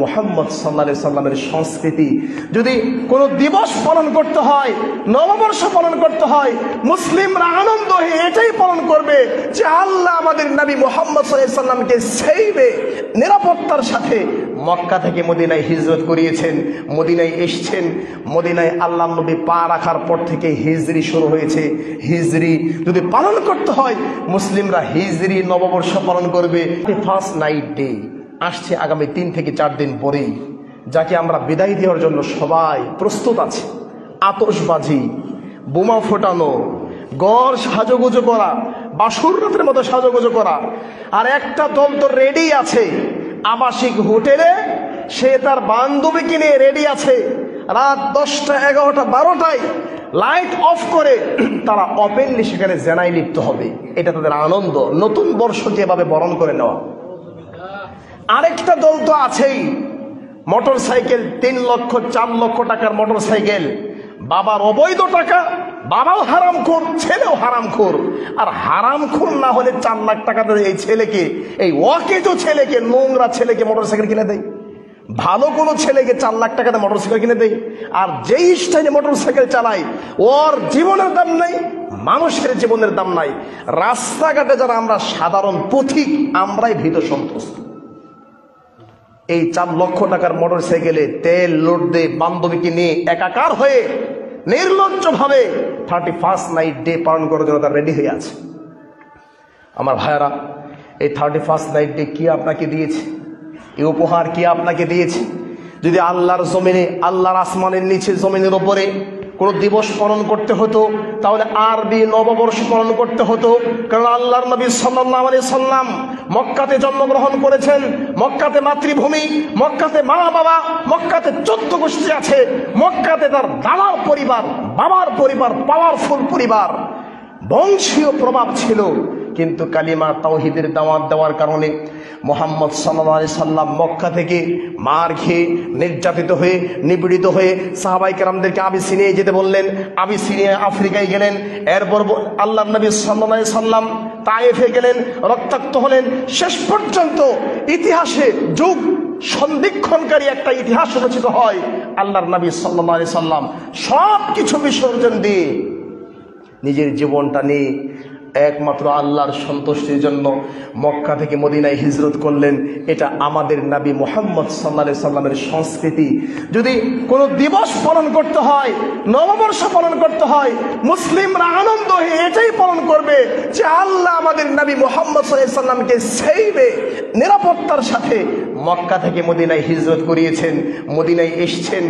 মুহাম্মদ সাল্লাল্লাহু আলাইহি সাল্লামের সংস্কৃতি যদি কোনো দিবস পালন করতে হয়, নববর্ষ পালন করতে হয়, মুসলিমরা আনন্দ হয়ে এটাই পালন করবে যে আল্লাহ আমাদের নবী মুহাম্মদ সাল্লাল্লাহু আলাইহি সাল্লামকে সেইভাবে নিরাপত্তার সাথে মক্কা থেকে মদিনায় হিজরত করিয়েছেন, মদিনায় এসেছেন। মদিনায় আল্লাহ নবী পা রাখার পর থেকে হিজরি শুরু হয়েছে। হিজরি যদি পালন করতে হয়, মুসলিমরা হিজরি নববর্ষ পালন করবে। ফার্স্ট নাইট ডে আসছে আগামী 3 থেকে 4 দিন পরেই, যাকে আমরা বিদায় দেওয়ার জন্য সবাই প্রস্তুত আছে। আতশবাজি, বোমা ফোটানো, গড় সাজুগুজু করা, বাসর রাতের মতো সাজুগুজু করা। আর একটা দল তো রেডি আছে আবাসিক হোটেলে, সে তার বান্ধবীকে নিয়ে রেডি আছে। রাত 10টা, 11টা, 12টায় লাইট অফ করে তারা ওপেনলি সেখানে জেনায় লিপ্ত হবে। এটা তাদের আনন্দ, নতুন বর্ষকে এভাবে বরণ করে নেওয়া। আরেকটা দল তো আছেই, মোটর সাইকেল 3 লক্ষ 4 লক্ষ টাকার মোটর সাইকেল, বাবার অবৈধ টাকা, বাবাও হারামখোর, ছেলেও হারামখোর। আর হারামখোর না হলে 4 লাখ টাকা এই ছেলেকে, এই অকেজ ছেলেকে, নোংরা ছেলেকে মোটর সাইকেল কিনে দেয়। ভালো কোনো ছেলেকে 4 লাখ টাকাতে মোটর সাইকেল কিনে দেয়। আর যেই স্টাইলে মোটর সাইকেল চালায়, ওর জীবনের দাম নাই, মানুষের জীবনের দাম নাই। রাস্তাঘাটে যারা আমরা সাধারণ পথিক, আমরাই ভীত সন্ত্রস্ত। এই 4 লক্ষ টাকার মোটর সাইকেলে তেল লোড দিয়ে বান্ধবীকে নিয়ে একাকার হয়ে নির্লজ্জ ভাবে 31st নাইট ডে পালন করার জন্য তারা রেডি হয়ে আছে। আমার ভাইয়ারা, এই 31st নাইট ডে কি আপনাকে দিয়েছে? এই উপহার কি আপনাকে দিয়েছে? যদি আল্লাহর জমিনে, আল্লাহর আসমানের নিচে জমিনের উপরে কোন দিবস পালন করতে হতো, তাহলে আরবি নববর্ষ পালন করতে হতো। কারণ আল্লাহর নবী সাল্লাল্লাহু আলাইহি সাল্লাম মক্কাতে জন্মগ্রহণ করেছেন, মক্কাতে মাতৃভূমি, মক্কাতে মা বাবা, মক্কাতে 14 গোষ্ঠী আছে, মক্কাতে তার দাদার পরিবার, বাবার পরিবার, পাওয়ারফুল পরিবার, বংশীয় প্রভাব ছিল। কিন্তু কালিমা তাওহীদের দাওয়াত দেওয়ার কারণে মুহাম্মদ সাল্লাল্লাহু আলাইহি সাল্লাম মক্কা থেকে মার খেয়ে, নির্যাতিত হয়ে, নিপীড়িত হয়ে সাহাবায়ে কেরামদেরকে আবিসিনিয়ায় যেতে বললেন। আবিসিনিয়ায় আফ্রিকায় গেলেন। এরপর আল্লাহর নবী সাল্লাল্লাহু আলাইহি সাল্লাম তায়েফে গেলেন, রক্তাক্ত হলেন। শেষ পর্যন্ত ইতিহাসে যুগ সন্ধিক্ষণকারী একটা ইতিহাস রচিত হয়। আল্লাহর নবী সাল্লাল্লাহু আলাইহি সাল্লাম সব কিছু বিসর্জন দিয়ে নিজের জীবনটা নিয়ে একমাত্র আল্লাহর সন্তুষ্টির জন্য মক্কা থেকে মদিনায় হিজরত করলেন। এটা আমাদের নবী মুহাম্মদ সাল্লাল্লাহু আলাইহি সাল্লামের সংস্কৃতি। যদি কোনো দিবস পালন করতে হয়, নববর্ষ পালন করতে হয়, মুসলিমরা আনন্দ হয়ে এটাই পালন করবে যে আল্লাহ আমাদের নবী মুহাম্মদ সাল্লাল্লাহু আলাইহি সাল্লামকে সেইভাবে নিরাপত্তার সাথে মক্কা থেকে মদিনায় হিজরত করিয়েছেন, মদিনায় এসেছেন।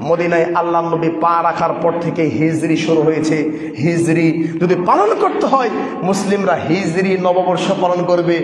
মদিনায় আল্লাহ নবী পা রাখার পর থেকে হিজরি শুরু হয়েছে। হিজরি যদি পালন করতে হয়, মুসলিমরা হিজরি নববর্ষ পালন করবে।